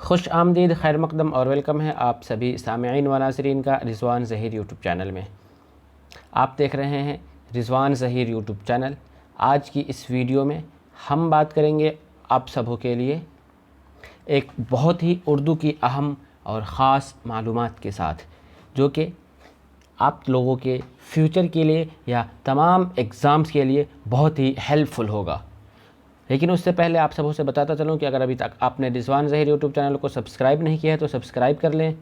خوش آمدید، خیر مقدم اور ویلکم ہے آپ سبھی سامعین و ناظرین کا رضوان ظہیر یوٹیوب چینل میں۔ آپ دیکھ رہے ہیں رضوان ظہیر یوٹیوب چینل۔ آج کی اس ویڈیو میں ہم بات کریں گے آپ سبوں کے لیے ایک بہت ہی اردو کی اہم اور خاص معلومات کے ساتھ، جو کہ آپ لوگوں کے فیوچر کے لیے یا تمام ایگزامز کے لیے بہت ہی ہیلپ فل ہوگا۔ لیکن اس سے پہلے آپ سبوں سے بتاتا چلوں کہ اگر ابھی تک آپ نے رضوان ظہیر یوٹیوب چینل کو سبسکرائب نہیں کیا ہے تو سبسکرائب کر لیں،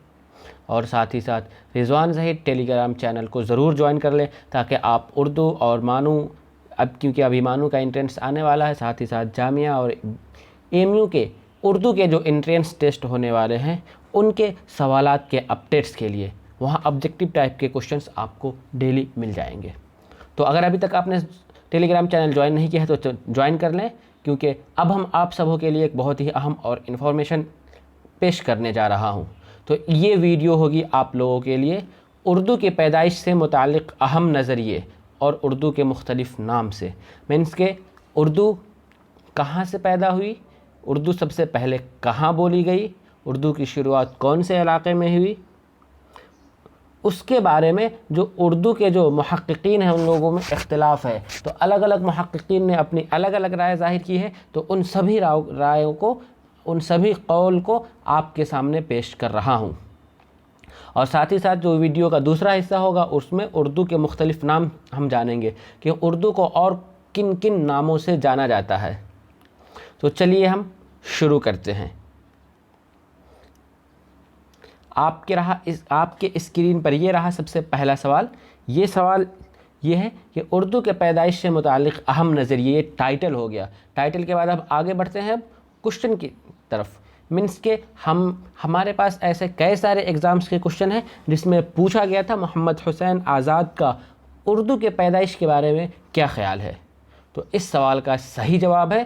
اور ساتھ ہی ساتھ رضوان ظہیر ٹیلی گرام چینل کو ضرور جوائن کر لیں تاکہ آپ اردو اور مانو، کیونکہ ابھی مانو کا انٹرنس آنے والا ہے، ساتھ ہی ساتھ جامعہ اور ایم یو کے اردو کے جو انٹرنس ٹیسٹ ہونے والے ہیں ان کے سوالات کے اپڈیٹس کے لیے وہاں آبجیکٹیو ٹائپ کے کوشچنس آپ کو ڈیلی مل جائیں گے۔ تو اگر ابھی تک آپ نے ٹیلی گرام چینل جوائن نہیں کیا ہے تو جوائن کر لیں، کیونکہ اب ہم آپ سبوں کے لیے ایک بہت ہی اہم اور انفارمیشن پیش کرنے جا رہا ہوں۔ تو یہ ویڈیو ہوگی آپ لوگوں کے لیے اردو کی پیدائش سے متعلق اہم نظریے اور اردو کے مختلف نام سے، مینس کہ اردو کہاں سے پیدا ہوئی، اردو سب سے پہلے کہاں بولی گئی، اردو کی شروعات کون سے علاقے میں ہوئی، اس کے بارے میں جو اردو کے جو محققین ہیں ان لوگوں میں اختلاف ہے، تو الگ الگ محققین نے اپنی الگ الگ رائے ظاہر کی ہے، تو ان سبھی رائےوں کو، ان سبھی قول کو آپ کے سامنے پیش کر رہا ہوں۔ اور ساتھ ہی ساتھ جو ویڈیو کا دوسرا حصہ ہوگا اس میں اردو کے مختلف نام ہم جانیں گے کہ اردو کو اور کن کن ناموں سے جانا جاتا ہے۔ تو چلیے ہم شروع کرتے ہیں۔ آپ کے اسکرین پر یہ رہا سب سے پہلا سوال۔ یہ سوال یہ ہے کہ اردو کے پیدائش سے متعلق اہم نظریے، یہ ٹائٹل ہو گیا۔ ٹائٹل کے بعد اب آگے بڑھتے ہیں اب کوشچن کی طرف، مینس کہ ہمارے پاس ایسے کئی سارے ایگزامز کے کوشچن ہیں جس میں پوچھا گیا تھا محمد حسین آزاد کا اردو کے پیدائش کے بارے میں کیا خیال ہے۔ تو اس سوال کا صحیح جواب ہے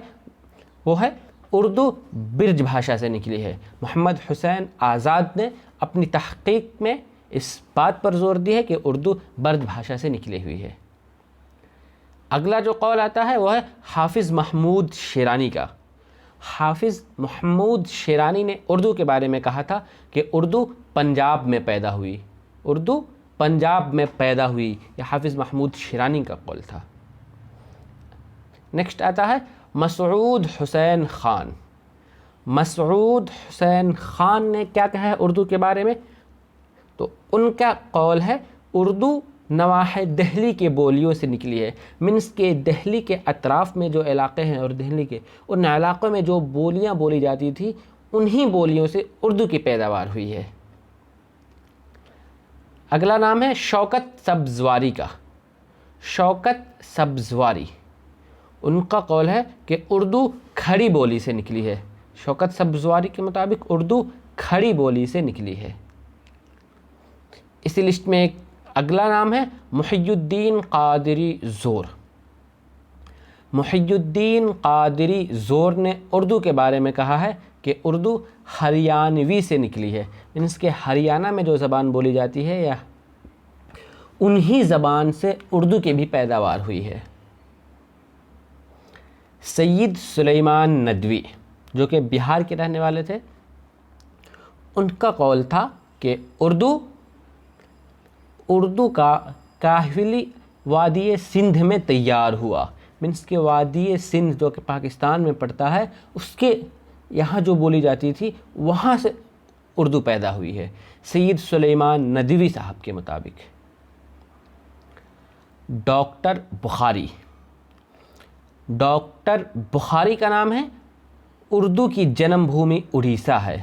وہ ہے اردو برج بھاشا سے نکلی ہے۔ محمد حسین آزاد نے اپنی تحقیق میں اس بات پر زور دی ہے کہ اردو برج بھاشا سے نکلی ہوئی ہے۔ اگلا جو قول آتا ہے وہ ہے حافظ محمود شیرانی کا۔ حافظ محمود شیرانی نے اردو کے بارے میں کہا تھا کہ اردو پنجاب میں پیدا ہوئی، اردو پنجاب میں پیدا ہوئی، یہ حافظ محمود شیرانی کا قول تھا۔ نیکسٹ آتا ہے مسعود حسین خان۔ مسعود حسین خان نے کیا کہا ہے اردو کے بارے میں؟ تو ان کا قول ہے اردو نواحِ دہلی کے بولیوں سے نکلی ہے، مینس کہ دہلی کے اطراف میں جو علاقے ہیں اور دہلی کے ان علاقوں میں جو بولیاں بولی جاتی تھی انہی بولیوں سے اردو کی پیداوار ہوئی ہے۔ اگلا نام ہے شوکت سبزواری کا۔ شوکت سبزواری، ان کا قول ہے کہ اردو کھڑی بولی سے نکلی ہے۔ شوکت سبزواری کے مطابق اردو کھڑی بولی سے نکلی ہے۔ اسی لسٹ میں ایک اگلا نام ہے محی الدین قادری زور۔ محی الدین قادری زور نے اردو کے بارے میں کہا ہے کہ اردو ہریانوی سے نکلی ہے، مینس کہ ہریانہ میں جو زبان بولی جاتی ہے یا انہی زبان سے اردو کی بھی پیداوار ہوئی ہے۔ سید سلیمان ندوی جو کہ بہار کے رہنے والے تھے، ان کا قول تھا کہ اردو کا کاہلی وادی سندھ میں تیار ہوا، مینس کہ وادی سندھ جو کہ پاکستان میں پڑتا ہے اس کے یہاں جو بولی جاتی تھی وہاں سے اردو پیدا ہوئی ہے، سید سلیمان ندوی صاحب کے مطابق۔ ڈاکٹر بخاری۔ ڈاکٹر بخاری کا نام ہے اردو کی جنم بھومی اڑیسہ ہے،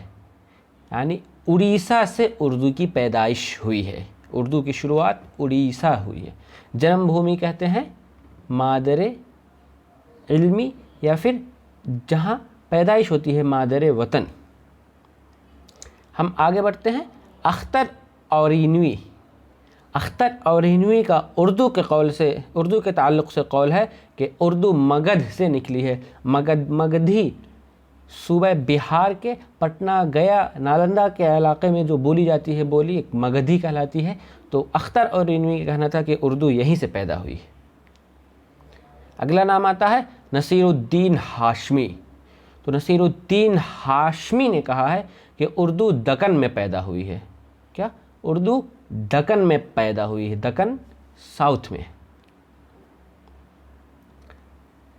یعنی اڑیسہ سے اردو کی پیدائش ہوئی ہے، اردو کی شروعات اڑیسہ ہوئی ہے۔ جنم بھومی کہتے ہیں مادر علمی یا پھر جہاں پیدائش ہوتی ہے مادر وطن۔ ہم آگے بڑھتے ہیں اختر اورینوی۔ اختر اورینوی کا اردو کے تعلق سے قول ہے کہ اردو مگدھ سے نکلی ہے۔ مگدھی صوبہ بہار کے پٹنہ، گیا، نالندہ کے علاقے میں جو بولی جاتی ہے بولی ایک مگدھی کہلاتی ہے۔ تو اختر اورینوی کا کہنا تھا کہ اردو یہیں سے پیدا ہوئی۔ اگلا نام آتا ہے نصیر الدین ہاشمی۔ تو نصیرالدین ہاشمی نے کہا ہے کہ اردو دکن میں پیدا ہوئی ہے. کیا؟ اردو دکن میں پیدا ہوئی ہے، دکن ساؤتھ میں.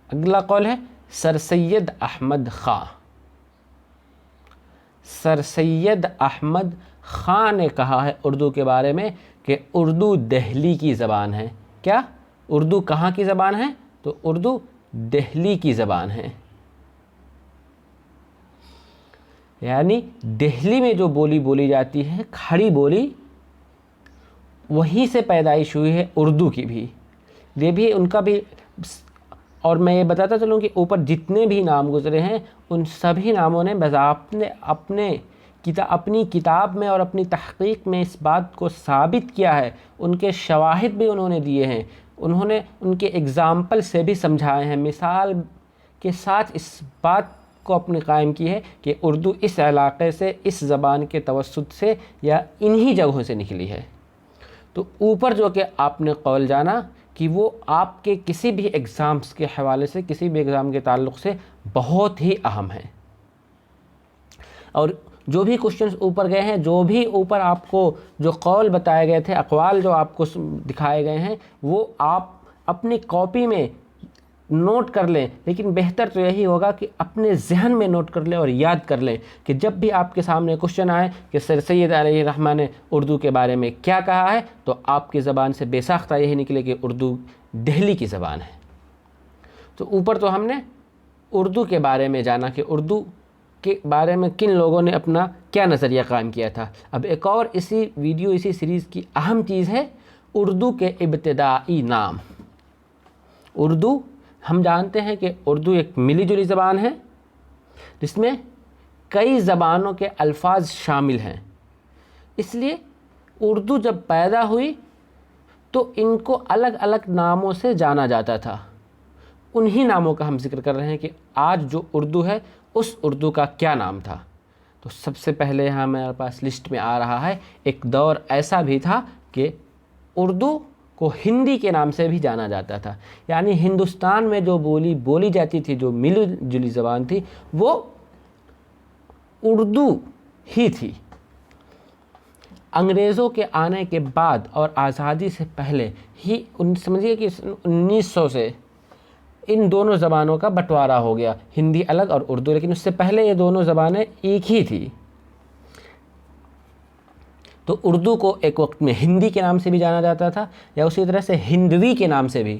اگلا قول ہے سر سید احمد خاں. سر سید احمد خاں نے کہا ہے اردو کے بارے میں کہ اردو دہلی کی زبان ہے. کیا؟ اردو کہاں کی زبان ہے؟ تو اردو دہلی کی زبان ہے. یعنی دہلی میں جو بولی بولی جاتی ہے، کھڑی بولی، وہیں سے پیدائش ہوئی ہے اردو کی بھی. یہ بھی ان کا بھی. اور میں یہ بتاتا چلوں کہ اوپر جتنے بھی نام گزرے ہیں ان سبھی ناموں نے اپنی کتاب میں اور اپنی تحقیق میں اس بات کو ثابت کیا ہے. ان کے شواہد بھی انہوں نے دیے ہیں، انہوں نے ان کے اگزامپل سے بھی سمجھائے ہیں، مثال کے ساتھ اس بات کو اپنے قائم کی ہے کہ اردو اس علاقے سے، اس زبان کے توسط سے یا انہی جگہوں سے نکلی ہے. تو اوپر جو کہ آپ نے قول جانا کہ وہ آپ کے کسی بھی ایگزامس کے حوالے سے، کسی بھی ایگزام کے تعلق سے بہت ہی اہم ہے. اور جو بھی کوشچنز اوپر گئے ہیں، جو بھی اوپر آپ کو جو قول بتائے گئے تھے، اقوال جو آپ کو دکھائے گئے ہیں، وہ آپ اپنی کاپی میں نوٹ کر لیں. لیکن بہتر تو یہی ہوگا کہ اپنے ذہن میں نوٹ کر لیں اور یاد کر لیں کہ جب بھی آپ کے سامنے کوشچن آئے کہ سر سید علیہ الرحمہ نے اردو کے بارے میں کیا کہا ہے، تو آپ کی زبان سے بے ساختہ یہی نکلے کہ اردو دہلی کی زبان ہے. تو اوپر تو ہم نے اردو کے بارے میں جانا کہ اردو کے بارے میں کن لوگوں نے اپنا کیا نظریہ قائم کیا تھا. اب ایک اور اسی سیریز کی اہم چیز ہے اردو کے ابتدائی نام. اردو، ہم جانتے ہیں کہ اردو ایک ملی جلی زبان ہے جس میں کئی زبانوں کے الفاظ شامل ہیں. اس لیے اردو جب پیدا ہوئی تو ان کو الگ الگ ناموں سے جانا جاتا تھا. انہی ناموں کا ہم ذکر کر رہے ہیں کہ آج جو اردو ہے اس اردو کا کیا نام تھا. تو سب سے پہلے یہاں میرے پاس لسٹ میں آ رہا ہے، ایک دور ایسا بھی تھا کہ اردو کو ہندی کے نام سے بھی جانا جاتا تھا. یعنی ہندوستان میں جو بولی بولی جاتی تھی، جو ملی جلی زبان تھی، وہ اردو ہی تھی. انگریزوں کے آنے کے بعد اور آزادی سے پہلے ہی سمجھیے کہ 1900 سے ان دونوں زبانوں کا بٹوارا ہو گیا، ہندی الگ اور اردو. لیکن اس سے پہلے یہ دونوں زبانیں ایک ہی تھی. تو اردو کو ایک وقت میں ہندی کے نام سے بھی جانا جاتا تھا، یا اسی طرح سے ہندوی کے نام سے بھی.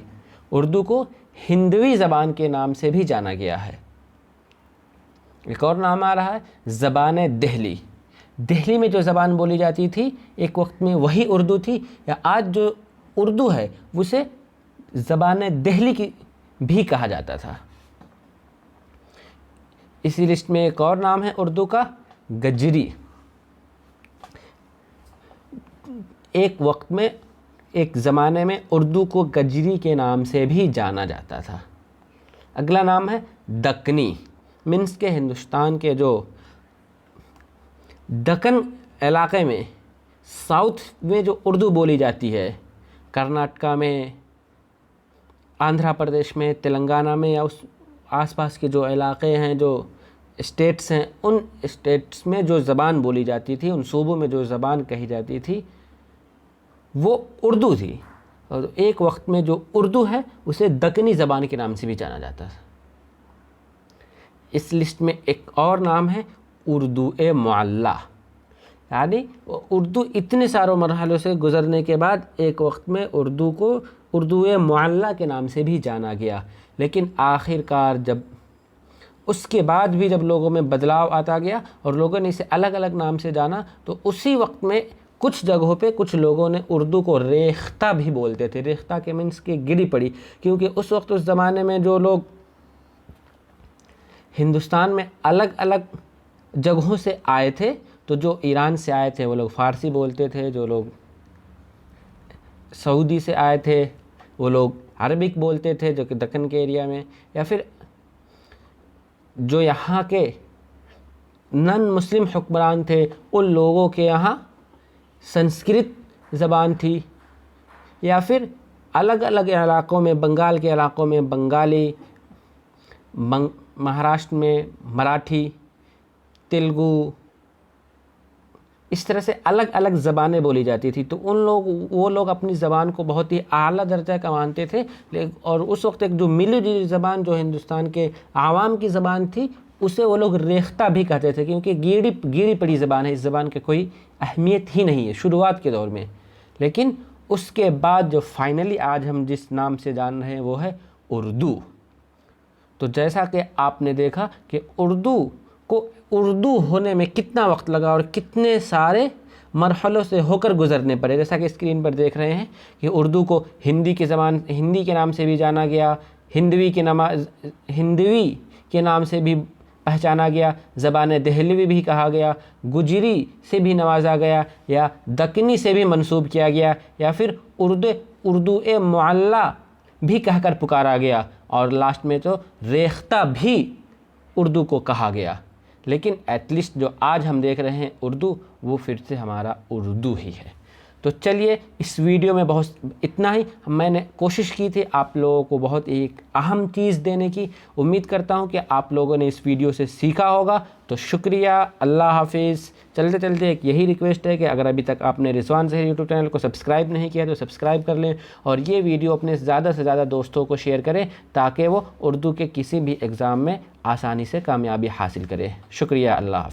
اردو کو ہندوی زبان کے نام سے بھی جانا گیا ہے. ایک اور نام آ رہا ہے زبان دہلی. دہلی میں جو زبان بولی جاتی تھی ایک وقت میں وہی اردو تھی، یا آج جو اردو ہے اسے زبان دہلی کی بھی کہا جاتا تھا. اسی لسٹ میں ایک اور نام ہے اردو کا گجری. ایک وقت میں، ایک زمانے میں اردو کو گجری کے نام سے بھی جانا جاتا تھا. اگلا نام ہے دکنی. مینس کے ہندوستان کے جو دکن علاقے میں، ساؤتھ میں جو اردو بولی جاتی ہے، کرناٹکا میں، آندھرا پردیش میں، تلنگانہ میں، یا اس آس پاس کے جو علاقے ہیں، جو اسٹیٹس ہیں، ان اسٹیٹس میں جو زبان بولی جاتی تھی، ان صوبوں میں جو زبان کہی جاتی تھی وہ اردو تھی. اور ایک وقت میں جو اردو ہے اسے دکنی زبان کے نام سے بھی جانا جاتا تھا. اس لسٹ میں ایک اور نام ہے اردو معلیٰ. یعنی اردو اتنے ساروں مرحلوں سے گزرنے کے بعد ایک وقت میں اردو کو اردو معلیٰ کے نام سے بھی جانا گیا. لیکن آخر کار جب اس کے بعد بھی جب لوگوں میں بدلاؤ آتا گیا اور لوگوں نے اسے الگ الگ نام سے جانا، تو اسی وقت میں کچھ جگہوں پہ کچھ لوگوں نے اردو کو ریختہ بھی بولتے تھے. ریختہ کے مینس کے گری پڑی، کیونکہ اس وقت اس زمانے میں جو لوگ ہندوستان میں الگ الگ جگہوں سے آئے تھے، تو جو ایران سے آئے تھے وہ لوگ فارسی بولتے تھے، جو لوگ سعودی سے آئے تھے وہ لوگ عربک بولتے تھے جو کہ دکن کے ایریا میں، یا پھر جو یہاں کے نن مسلم حکمران تھے ان لوگوں کے یہاں سنسکرت زبان تھی، یا پھر الگ الگ علاقوں میں، بنگال کے علاقوں میں بنگالی، مہاراشٹر میں مراٹھی، تیلگو، اس طرح سے الگ الگ زبانیں بولی جاتی تھی، تو وہ لوگ اپنی زبان کو بہت ہی اعلیٰ درجہ کا مانتے تھے، اور اس وقت ایک جو ملی جلی زبان جو ہندوستان کے عوام کی زبان تھی اسے وہ لوگ ریختہ بھی کہتے تھے، کیونکہ گیڑی پڑی زبان ہے، اس زبان کی کوئی اہمیت ہی نہیں ہے شروعات کے دور میں۔ لیکن اس کے بعد جو فائنلی آج ہم جس نام سے جان رہے ہیں وہ ہے اردو۔ تو جیسا کہ آپ نے دیکھا کہ اردو کو اردو ہونے میں کتنا وقت لگا اور کتنے سارے مرحلوں سے ہو کر گزرنے پڑے، جیسا کہ اسکرین پر دیکھ رہے ہیں کہ اردو کو ہندی کے نام سے بھی جانا گیا، ہندوی کے نام سے بھی پہچانا گیا، زبان دہلوی بھی کہا گیا، گجری سے بھی نوازا گیا، یا دکنی سے بھی منسوب کیا گیا، یا پھر اردو معلی بھی کہہ کر پکارا گیا، اور لاسٹ میں تو ریختہ بھی اردو کو کہا گیا۔ لیکن ایٹ لیسٹ جو آج ہم دیکھ رہے ہیں اردو، وہ پھر سے ہمارا اردو ہی ہے۔ تو چلیے اس ویڈیو میں اتنا ہی، میں نے کوشش کی تھی آپ لوگوں کو بہت ایک اہم چیز دینے کی۔ امید کرتا ہوں کہ آپ لوگوں نے اس ویڈیو سے سیکھا ہوگا۔ تو شکریہ، اللہ حافظ۔ چلتے چلتے ایک یہی ریکویسٹ ہے کہ اگر ابھی تک آپ نے رضوان ظہیر یوٹیوب چینل کو سبسکرائب نہیں کیا تو سبسکرائب کر لیں، اور یہ ویڈیو اپنے زیادہ سے زیادہ دوستوں کو شیئر کریں تاکہ وہ اردو کے کسی بھی ایگزام میں آسانی سے کامیابی حاصل کرے۔ شکریہ، اللہ حافظ۔